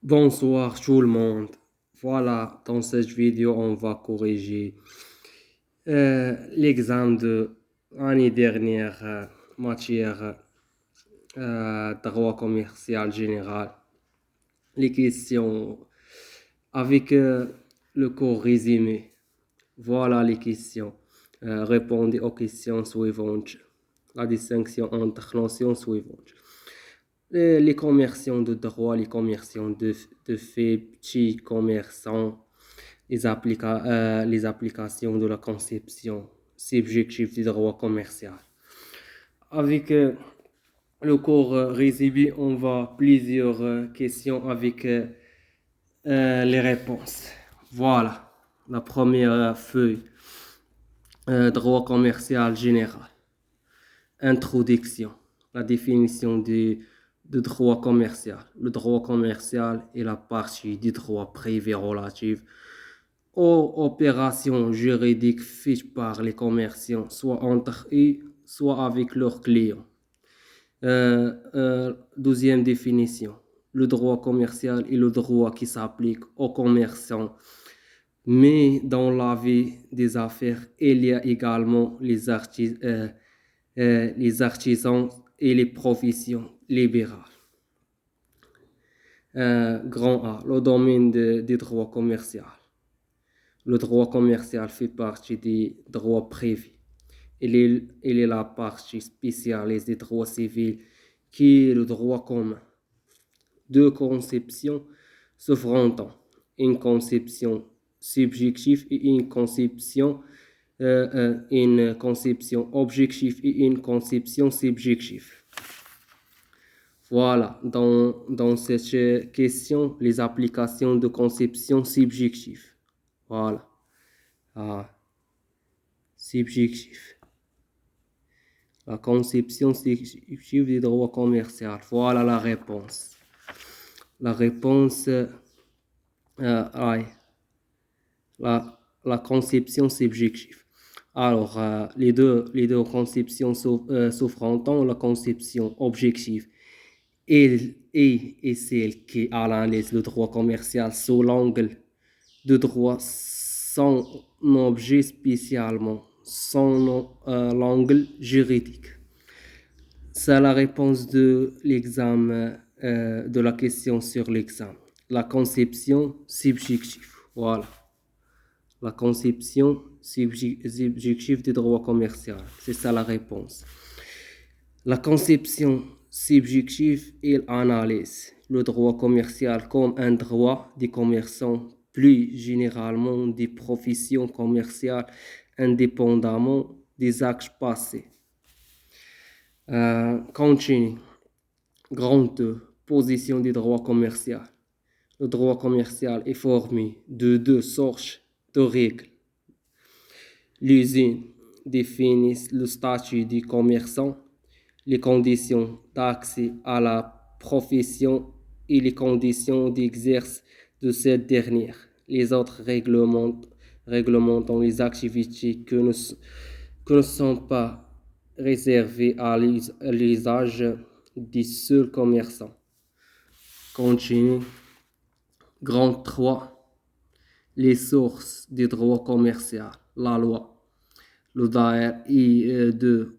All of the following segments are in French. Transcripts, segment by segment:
Bonsoir tout le monde. Voilà, dans cette vidéo, on va corriger l'examen de l'année dernière, matière droit commercial général. Les questions avec le cours résumé. Voilà les questions. Répondez aux questions suivantes. La distinction entre notions suivantes. Les commerçants de droit, les commerçants de fait, petits commerçants, les applications de la conception subjective du droit commercial. Avec le cours résumé, on va plusieurs questions avec les réponses. Voilà, la première feuille, droit commercial général. Introduction, la définition de droit commercial. Le droit commercial est la partie du droit privé relative aux opérations juridiques faites par les commerçants, soit entre eux, soit avec leurs clients. Deuxième définition. Le droit commercial est le droit qui s'applique aux commerçants, mais dans la vie des affaires, il y a également les artisans et les professions libérales. Grand A, le domaine du droit commercial. Le droit commercial fait partie des droits privés. Il est la partie spécialisée des droits civils qui est le droit commun. Deux conceptions s'affrontant. Une conception subjective et une conception objective et une conception subjective. Voilà, dans cette question, les applications de conception subjective. Voilà. Subjectif. La conception subjective du droit commercial. Voilà la réponse. La réponse, la conception subjective. Alors, les deux conceptions s'affrontant, la conception objective et celle qui analyse le droit commercial sous l'angle de droit sans objet spécialement, sans l'angle juridique. C'est la réponse de l'examen, de la question sur l'examen. La conception subjective. Voilà. La conception subjective du droit commercial. C'est ça la réponse. La conception subjective, elle analyse le droit commercial comme un droit des commerçants, plus généralement des professions commerciales, indépendamment des actes passés. Continue. Grand 2. Position du droit commercial. Le droit commercial est formé de deux sortes de règles. L'usine définit le statut du commerçant, les conditions d'accès à la profession et les conditions d'exercice de cette dernière. Les autres réglementant les activités que ne sont pas réservées à l'usage des seuls commerçants. Continue. Grand 3. Les sources du droit commercial. La loi. Le Daer I de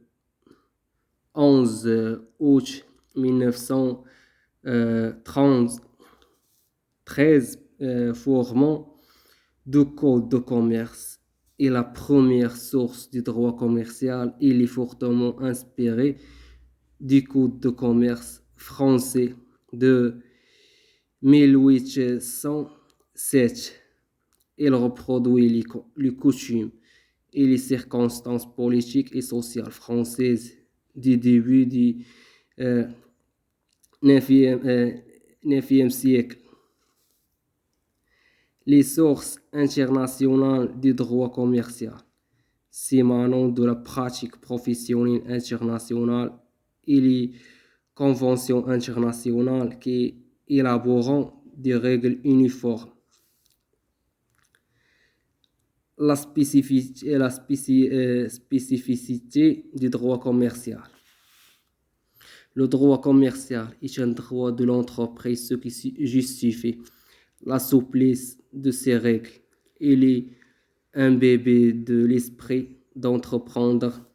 11 août 1913 formant deux codes de commerce est la première source du droit commercial. Il est fortement inspiré du code de commerce français de 1807. Il reproduit les coutumes et les circonstances politiques et sociales françaises du début du IXe siècle. Les sources internationales du droit commercial s'émanant de la pratique professionnelle internationale et les conventions internationales qui élaborent des règles uniformes. La spécificité du droit commercial. Le droit commercial est un droit de l'entreprise, ce qui justifie la souplesse de ses règles. Il est imbibé de l'esprit d'entreprendre.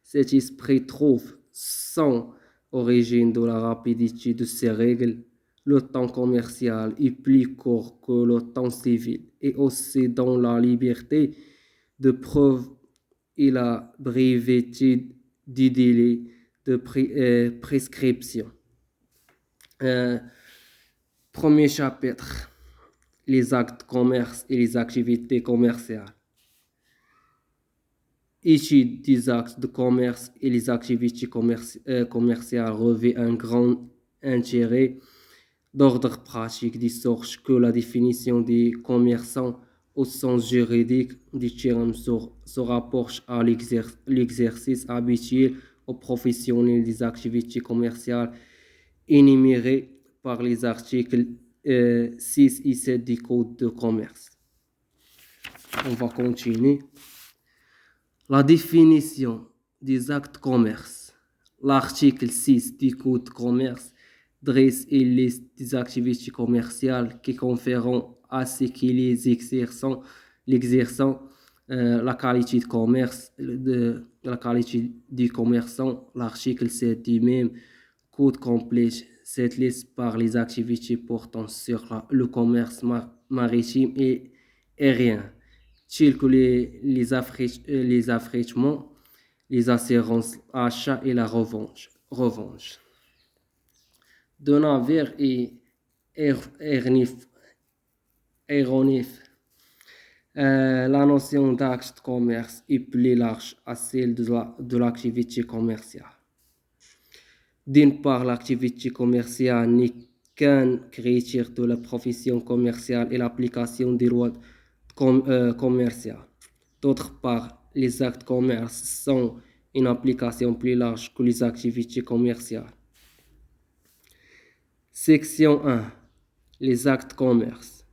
Cet esprit trouve son origine dans la rapidité de ses règles. Le temps commercial est plus court que le temps civil et aussi dans la liberté de preuve et la brevité du délai de prescription. Euh, Premier chapitre, les actes de commerce et les activités commerciales. Étude des actes de commerce et les activités commerciales revêt un grand intérêt d'ordre pratique, de sorte que la définition des commerçants au sens juridique du terme se rapproche à l'exercice habituel aux professionnels des activités commerciales énumérées par les articles 6 et 7 du Code de commerce. On va continuer. La définition des actes de commerce. L'article 6 du Code de commerce dresse une liste des activités commerciales qui conféreront à ceux qui les exerçant la qualité de commerce, la qualité du commerçant. L'article 7 du même Code complète cette liste par les activités portant sur le commerce maritime et aérien, tels que les affrètements, les assurances, achats et la revente. De navires et aéronefs. La notion d'acte de commerce est plus large à celle de l'activité commerciale. D'une part, l'activité commerciale n'est qu'un critère de la profession commerciale et l'application des lois commerciales. D'autre part, les actes de commerce sont une application plus large que les activités commerciales. Section 1. Les actes de commerce.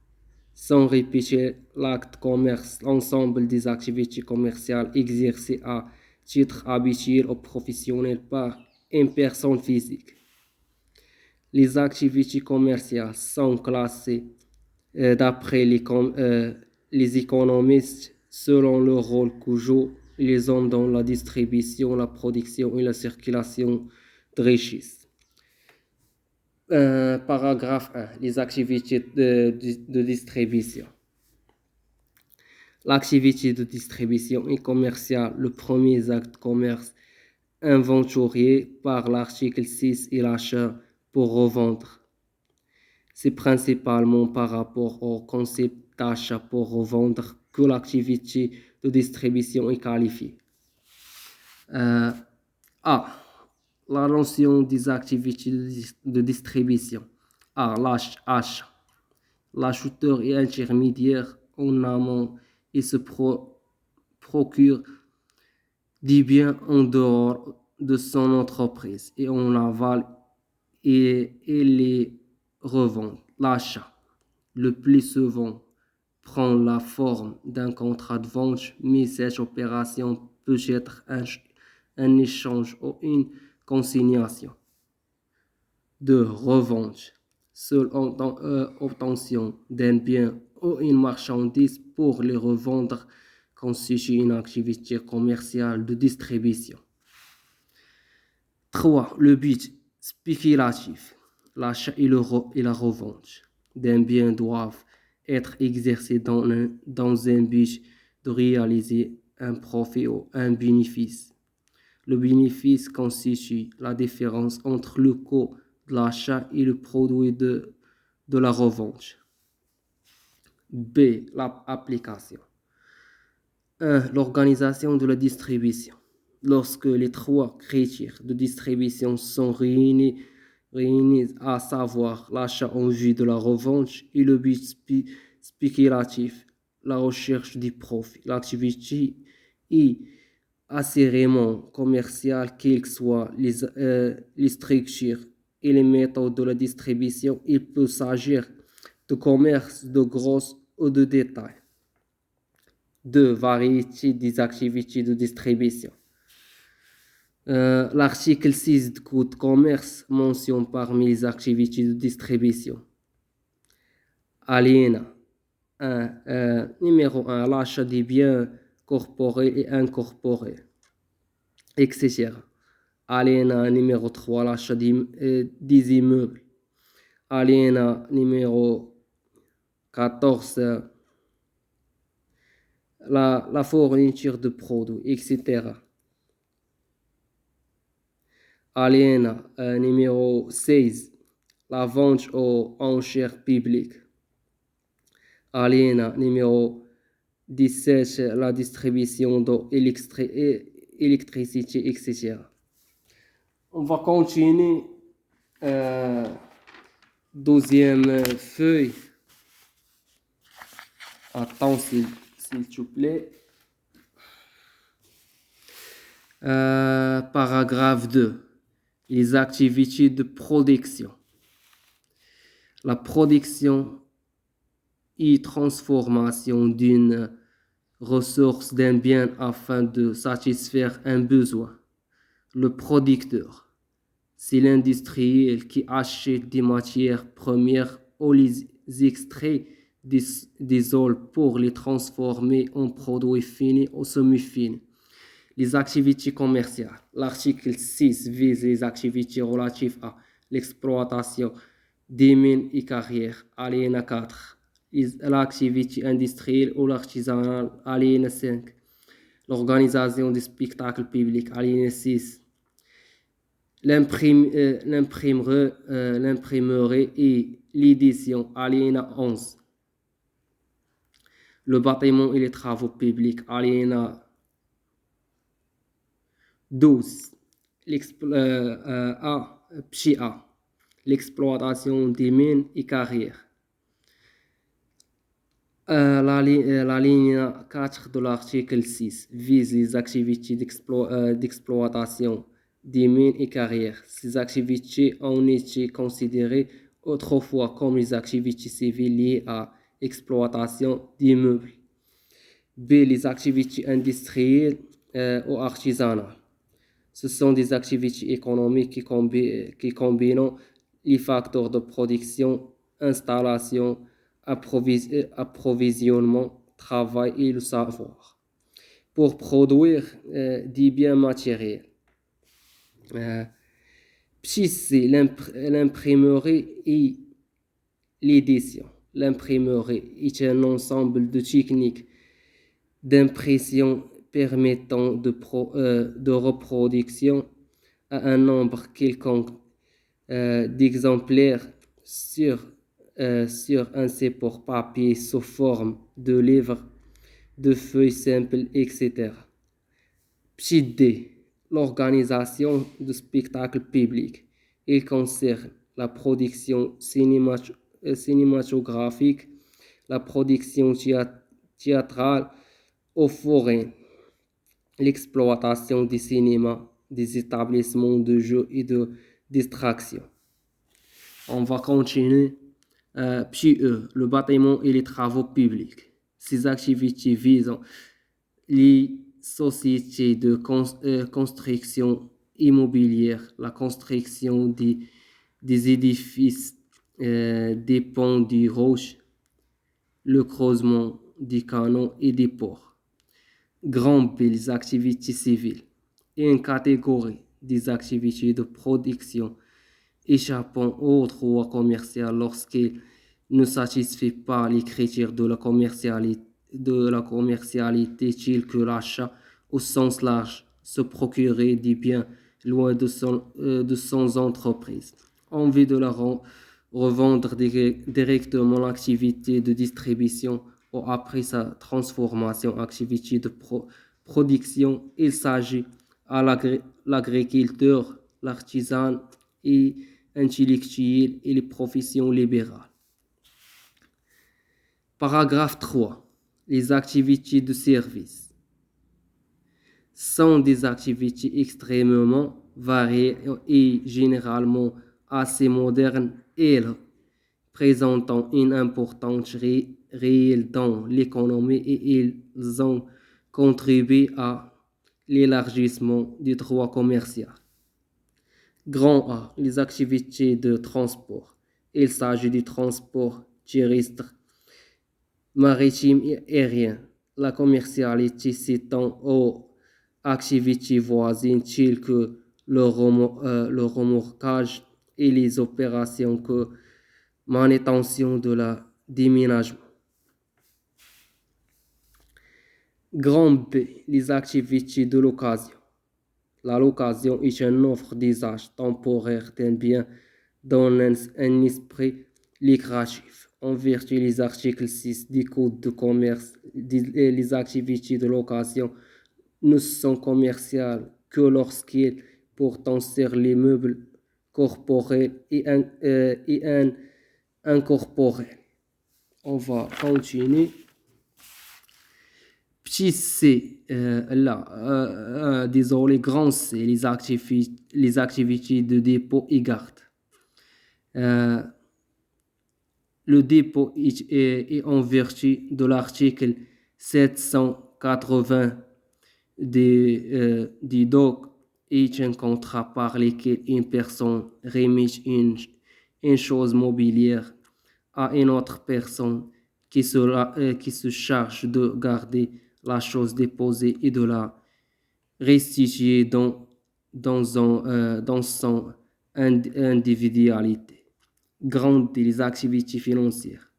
Sans répéter l'acte de commerce, l'ensemble des activités commerciales exercées à titre habituel ou professionnel par une personne physique. Les activités commerciales sont classées d'après les économistes selon le rôle que jouent les hommes dans la distribution, la production et la circulation de richesses. Paragraphe 1. Les activités de distribution. L'activité de distribution est commerciale. Le premier acte de commerce inventorié par l'article 6 est l'achat pour revendre. C'est principalement par rapport au concept d'achat pour revendre que l'activité de distribution est qualifiée. A. La notion des activités de distribution. A. L'achat. L'acheteur est intermédiaire en amont et se procure des biens en dehors de son entreprise et en aval et les revend. L'achat, le plus souvent, prend la forme d'un contrat de vente, mais cette opération peut être un échange ou une consignation. 2. Revente, seule obtention d'un bien ou une marchandise pour les revendre constitue une activité commerciale de distribution. 3. Le but spéculatif. L'achat et la revente d'un bien doivent être exercés dans un but de réaliser un profit ou un bénéfice. Le bénéfice constitue la différence entre le coût de l'achat et le produit de la revente. B. L'application. 1. L'organisation de la distribution. Lorsque les 3 critères de distribution sont réunis, à savoir l'achat en vue de la revente et le but spéculatif, la recherche du profit, l'activité est assurément commerciale, quelles que soient les structures et les méthodes de la distribution. Il peut s'agir de commerce de gros ou de détail. 2. Variété des activités de distribution. L'article 6 du Code de commerce mentionne parmi les activités de distribution alinéa 1, numéro 1, l'achat des biens corporels et incorporels, etc. Alinéa numéro 3, l'achat des immeubles. Alinéa numéro 14, la fourniture de produits, etc. Alinéa numéro 16, la vente aux enchères publiques. Alinéa numéro 17, la distribution d'électricité, etc. On va continuer. Deuxième feuille. Attends, s'il te plaît. Paragraphe 2. Les activités de production. La production et transformation d'une ressource d'un bien afin de satisfaire un besoin. Le producteur, c'est l'industriel qui achète des matières premières ou les extraits des sols pour les transformer en produits finis ou semi-finis. Les activités commerciales. L'article 6 vise les activités relatives à l'exploitation des mines et carrières. Alinéa 4. L'activité industrielle ou l'artisanale. Alinéa 5. L'organisation des spectacles publics. Alinéa 6. L'imprimerie et l'édition. Alinéa 11. Le bâtiment et les travaux publics. Alinéa 12. L'exploitation des mines et carrières. La ligne 4 de l'article 6 vise les activités d'exploitation des mines et carrières. Ces activités ont été considérées autrefois comme les activités civiles liées à l'exploitation d'immeubles. B. Les activités industrielles ou artisanales. Ce sont des activités économiques qui combinent les facteurs de production, installation, approvisionnement, travail et le savoir pour produire des biens matériels. C'est l'imprimerie et l'édition. L'imprimerie est un ensemble de techniques d'impression permettant de reproduction à un nombre quelconque d'exemplaires sur un support papier sous forme de livres, de feuilles simples, etc. Petit d. L'organisation de spectacles publics. Il concerne la production cinématographique, la production théâtrale au forain, l'exploitation des cinémas, des établissements de jeux et de distraction. On va continuer. Puis le bâtiment et les travaux publics. Ces activités visent les sociétés de construction immobilière, la construction des édifices, des ponts, des roches, le creusement des canaux et des ports. Grand B, les activités civiles. Et une catégorie des activités de production échappant au droit commercial lorsqu'il ne satisfait pas les critères de la commercialité tels que l'achat au sens large, se procurer des biens loin de son entreprise, envie de la revendre directement l'activité de distribution ou après sa transformation activité de production. Il s'agit à l'agriculteur, l'artisan et intellectuel et les professions libérales. Paragraphe 3. Les activités de service sont des activités extrêmement variées et généralement assez modernes et présentant une importance réelle dans l'économie et ils ont contribué à l'élargissement du droit commercial. Grand A, les activités de transport. Il s'agit du transport terrestre, maritime et aérien. La commercialité s'étend aux activités voisines telles que le remorquage et les opérations que manutention de la déménagement. Grand B, les activités de l'occasion. La location est une offre d'usage temporaire d'un bien dans un esprit lucratif. En vertu des articles 6 du Code de commerce, les activités de location ne sont commerciales que lorsqu'elles portent sur les meubles corporels et incorporels. On va continuer. Petit C, désolé, grand C, les activités de dépôt et garde. Euh, le dépôt est en vertu de l'article 780 du DOC est un contrat par lequel une personne remet une chose mobilière à une autre personne qui se charge de garder la chose déposée et de la restituer dans son individualité. Grande des activités financières.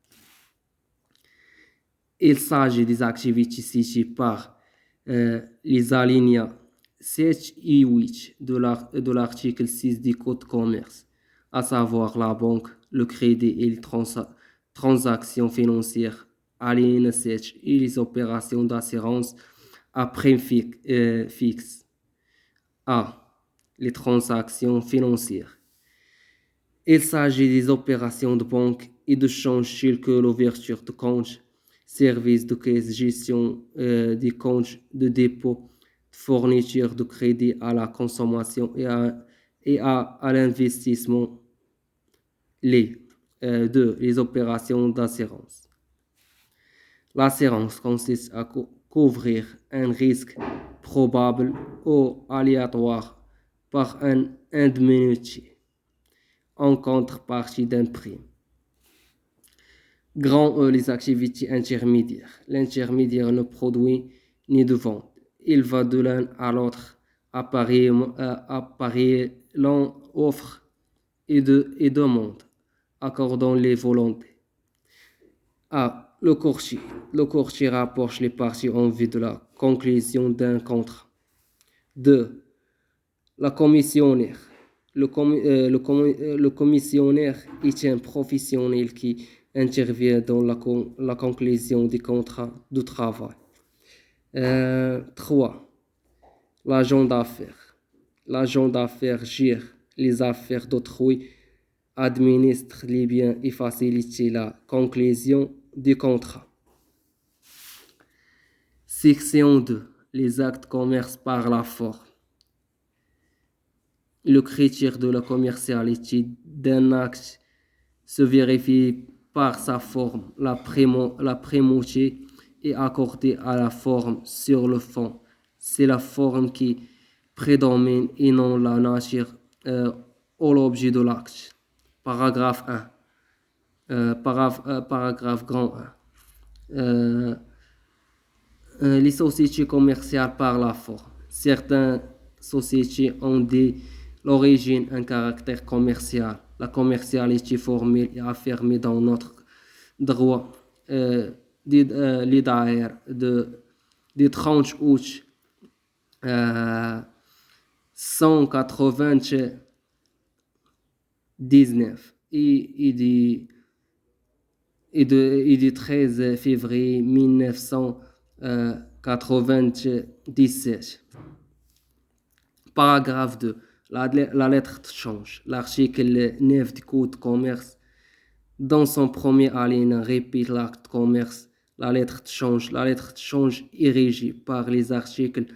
Il s'agit des activités citées par les alinéas 7 et 8 de l'article 6 du Code de commerce, à savoir la banque, le crédit et les transactions financières, alinéa 7 et les opérations d'assurance à prix fixe. A. Les transactions financières. Il s'agit des opérations de banque et de change telles que l'ouverture de compte, service de caisse, gestion des comptes de dépôt, fourniture de crédit à la consommation et à l'investissement. Les opérations d'assurance. L'assurance consiste à couvrir un risque probable ou aléatoire par un indemnité en contrepartie d'un prix. Grand E, les activités intermédiaires. L'intermédiaire ne produit ni de vente. Il va de l'un à l'autre, appareillant offre et demande, accordant les volontés. A. Le courtier. Le courtier rapproche les parties en vue de la conclusion d'un contrat. 2. La commissionnaire. Le commissionnaire est un professionnel qui intervient dans la conclusion des contrats de travail. 3. L'agent d'affaires. L'agent d'affaires gère les affaires d'autrui, administre les biens et facilite la conclusion du contrat. Section 2. Les actes de commerce par la forme. Le critère de la commercialité d'un acte se vérifie par sa forme. La primauté est accordée à la forme sur le fond. C'est la forme qui prédomine et non la nature ou l'objet de l'acte. Paragraphe 1. Paragraphe grand 1. Les sociétés commerciales par la forme. Certaines sociétés ont dès l'origine un caractère commercial. La commercialité formelle est affirmée dans notre droit l'IDAR du 30 août 199 et du 13 février 1997. Paragraphe 2. La lettre de change. L'article 9 du Code de commerce, dans son premier alinéa, répète l'acte de commerce. La lettre de change. La lettre de change est régie par les articles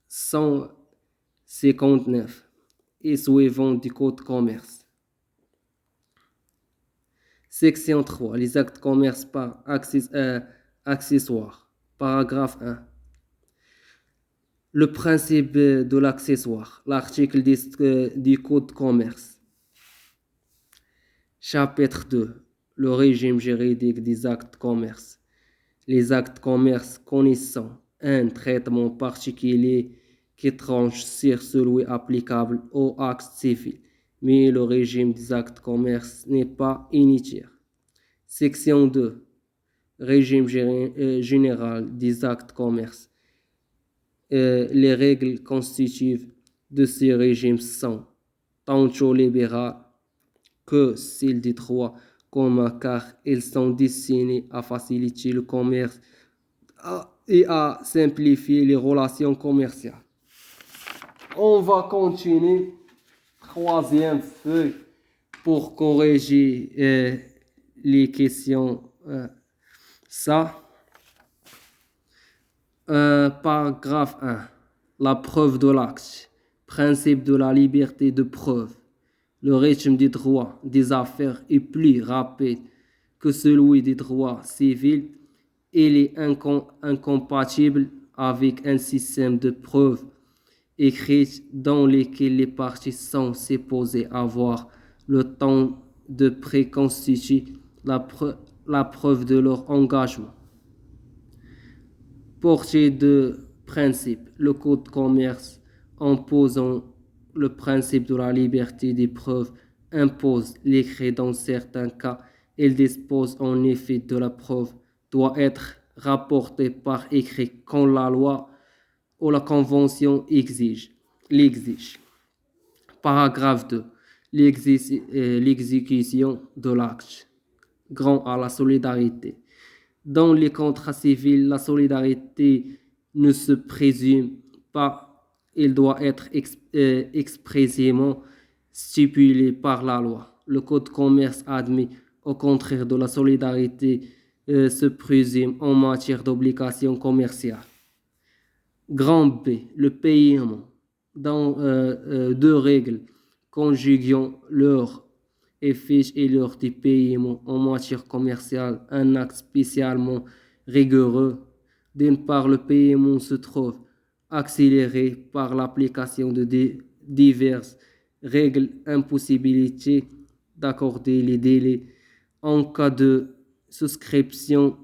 159 et suivants du Code de commerce. Section 3. Les actes de commerce par Accessoire. Paragraphe 1. Le principe de l'accessoire. L'article du Code de commerce. Chapitre 2. Le régime juridique des actes de commerce. Les actes de commerce connaissant un traitement particulier qui tranche sur celui applicable aux actes civils, mais le régime des actes de commerce n'est pas unitaire. Section 2. Régime général des actes de commerce. Les règles constitutives de ce régime sont tantôt libérales que celles des droits communs car elles sont destinées à faciliter le commerce et à simplifier les relations commerciales. On va continuer. Troisième feuille pour corriger les questions. Paragraphe 1. La preuve de l'acte. Principe de la liberté de preuve. Le rythme des droits des affaires est plus rapide que celui des droits civils. Il est incompatible avec un système de preuves écrites dans lesquelles les parties sont supposées avoir le temps de préconstituer la preuve de leur engagement. Portée de principe. Le Code de commerce imposant le principe de la liberté des preuves impose l'écrit dans certains cas. Il dispose en effet de la preuve doit être rapportée par écrit quand la loi ou la convention l'exige. Paragraphe 2. L'exécution de l'acte. Grand A, la solidarité. Dans les contrats civils, la solidarité ne se présume pas. Elle doit être expressément stipulée par la loi. Le Code de commerce admet au contraire de la solidarité se présume en matière d'obligations commerciales. Grand B, le paiement. Dans deux règles conjuguant leur fiche et l'heure du paiement en matière commerciale, un acte spécialement rigoureux. D'une part, le paiement se trouve accéléré par l'application de diverses règles impossibilité d'accorder les délais en cas de souscription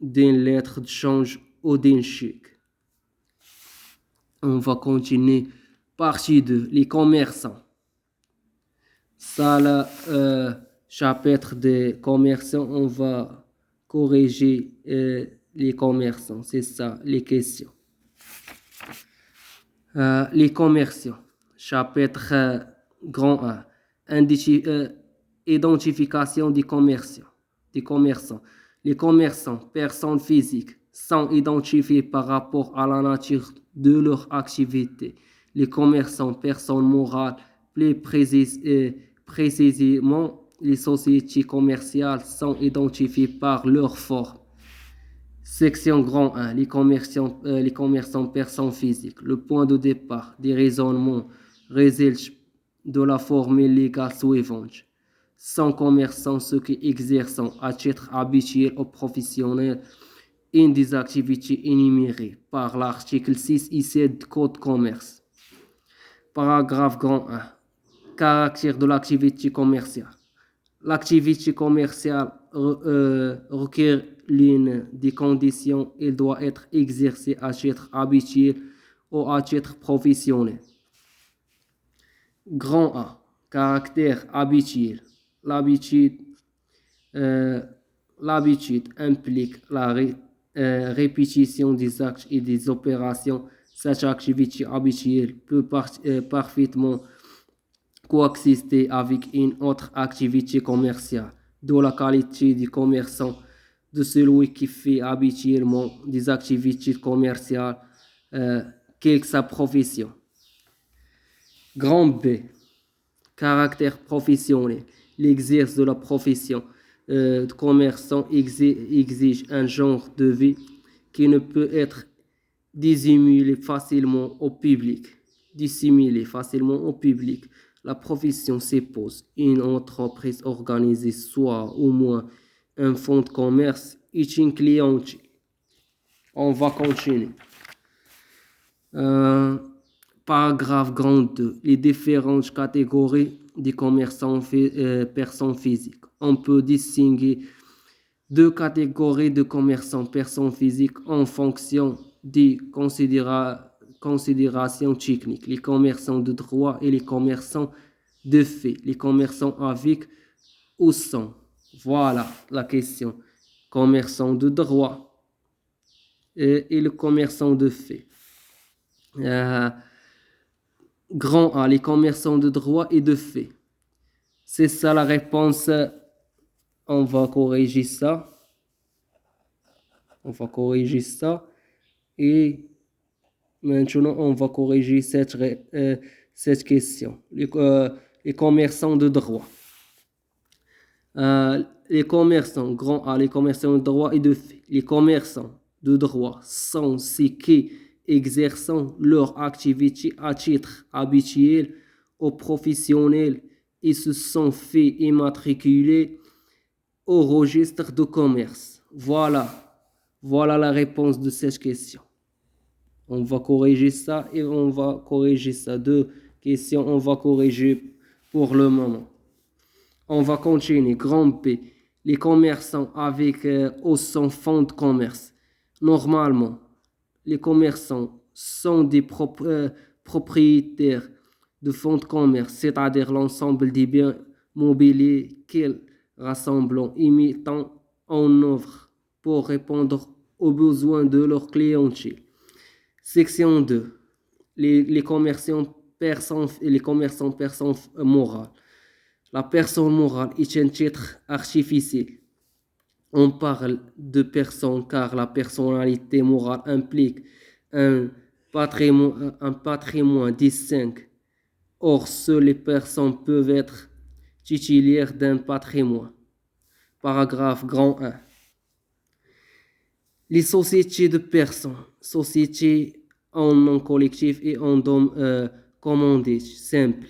d'une lettre de change ou d'un chèque. On va continuer. Partie 2, les commerçants. Ça, le chapitre des commerçants, on va corriger les commerçants. C'est ça, les questions. Les commerçants. Chapitre grand 1. Identification des commerçants. Les commerçants, personnes physiques, sont identifiés par rapport à la nature de leur activité. Les commerçants, personnes morales, plus précisément, les sociétés commerciales sont identifiées par leur forme. Section grand 1. Les commerçants personnes physiques. Le point de départ des raisonnements résulte de la formule légale suivante. Sont commerçants ceux qui exercent à titre habituel ou professionnel une des activités énumérées par l'article 6 et 7 du Code de commerce. Paragraphe grand 1. Caractère de l'activité commerciale. L'activité commerciale requiert l'une des conditions. Elle doit être exercée à titre habituel ou à titre professionnel. Grand A. Caractère habituel. L'habitude implique la répétition des actes et des opérations. Cette activité habituelle peut parfaitement coexister avec une autre activité commerciale, d'où la qualité du commerçant de celui qui fait habituellement des activités commerciales, quelle que sa profession. Grand B. Caractère professionnel. L'exercice de la profession de commerçant exige un genre de vie qui ne peut être dissimulé facilement au public. La profession suppose une entreprise organisée, soit au moins un fonds de commerce et une clientèle. On va continuer. Paragraphe grand 2. Les différentes catégories des commerçants personnes physiques. On peut distinguer deux catégories de commerçants personnes physiques en fonction des considérations techniques. Les commerçants de droit et les commerçants de fait. Les commerçants avec ou sans. Voilà la question. Commerçant de droit et le commerçant de fait. Grand A, les commerçants de droit et de fait. C'est ça la réponse. On va corriger ça. Et maintenant, on va corriger cette question. Les commerçants de droit. Les commerçants, grand A, les commerçants de droit et de fait. Les commerçants de droit sont ceux qui exerçant leur activité à titre habituel ou professionnel et se sont fait immatriculer au registre de commerce. Voilà la réponse de cette question. On va corriger ça et on va corriger ça. Deux questions, on va corriger pour le moment. On va continuer. Grand P. Les commerçants avec ou sans fonds de commerce. Normalement, les commerçants sont des propriétaires de fonds de commerce, c'est-à-dire l'ensemble des biens mobiliers qu'ils rassemblent et mettent en œuvre pour répondre aux besoins de leur clientèle. Section 2. Les commerçants personnes morales. La personne morale est un titre artificiel. On parle de personne car la personnalité morale implique un patrimoine distinct. Or, seules les personnes peuvent être titulaires d'un patrimoine. Paragraphe grand 1. Les sociétés de personnes, sociétés en nom collectif et en nom commandé simple.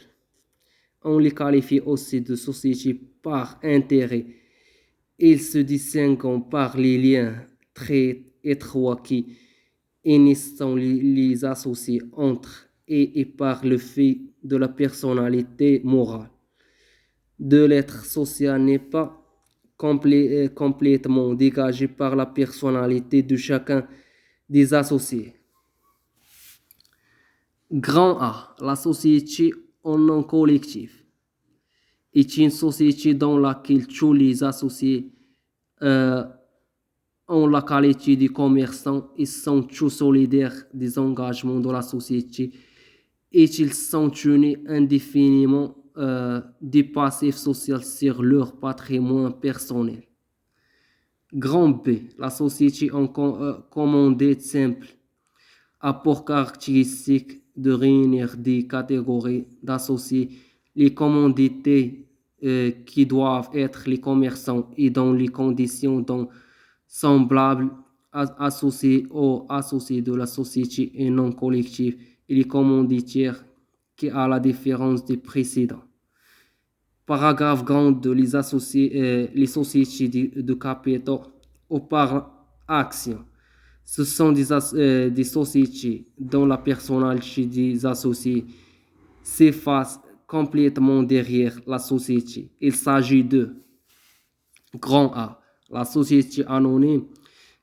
On les qualifie aussi de sociétés par intérêt. Ils se distinguent par les liens très étroits qui unissent les associés entre et par le fait de la personnalité morale. De l'être social n'est pas complètement dégagé par la personnalité de chacun des associés. Grand A, la société en nom collectif est une société dans laquelle tous les associés ont la qualité de commerçants et sont tous solidaires des engagements de la société et ils sont tenus indéfiniment des passifs sociaux sur leur patrimoine personnel. Grand B, la société en commandite simple a pour caractéristique de réunir des catégories d'associés, les commandités qui doivent être les commerçants et dans les conditions semblables associés aux associés de la société et non collective et les commanditaires qui à la différence des précédents. Paragraphe grand de les sociétés de capitaux ou par action. Ce sont des sociétés dont la personnalité des associés s'efface complètement derrière la société. Il s'agit de grand A, la société anonyme,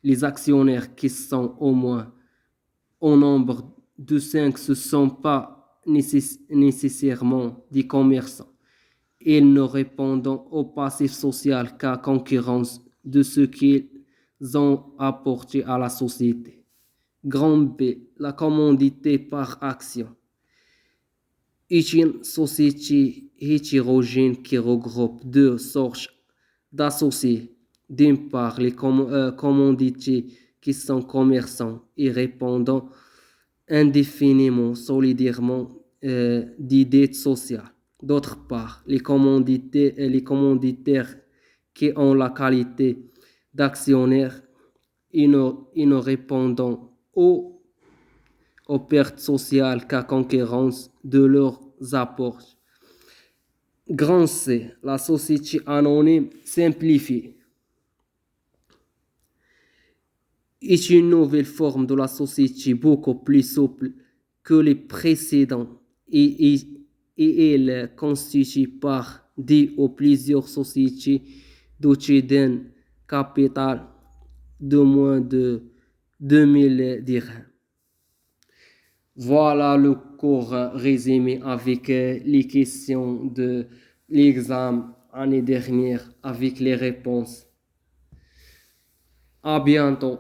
les actionnaires qui sont au moins au nombre de 5 ne sont pas nécessairement des commerçants. Ils ne répondent au passif social qu'à concurrence de ce qu'ils ont apporté à la société. Grand B, la commandité par action est une société hétérogène qui regroupe deux sortes d'associés. D'une part, les commandités qui sont commerçants et répondant indéfiniment, solidairement d'idées sociales. D'autre part, les commanditaires qui ont la qualité d'actionnaires et ne répondant aux pertes sociales qu'à concurrence de leurs apports. Grand C, la société anonyme simplifiée est une nouvelle forme de la société beaucoup plus souple que les précédents et elle constitue par des ou plusieurs sociétés dotées d'un capital de moins de 2000 dirhams. Voilà le cours résumé avec les questions de l'examen année dernière avec les réponses. À bientôt.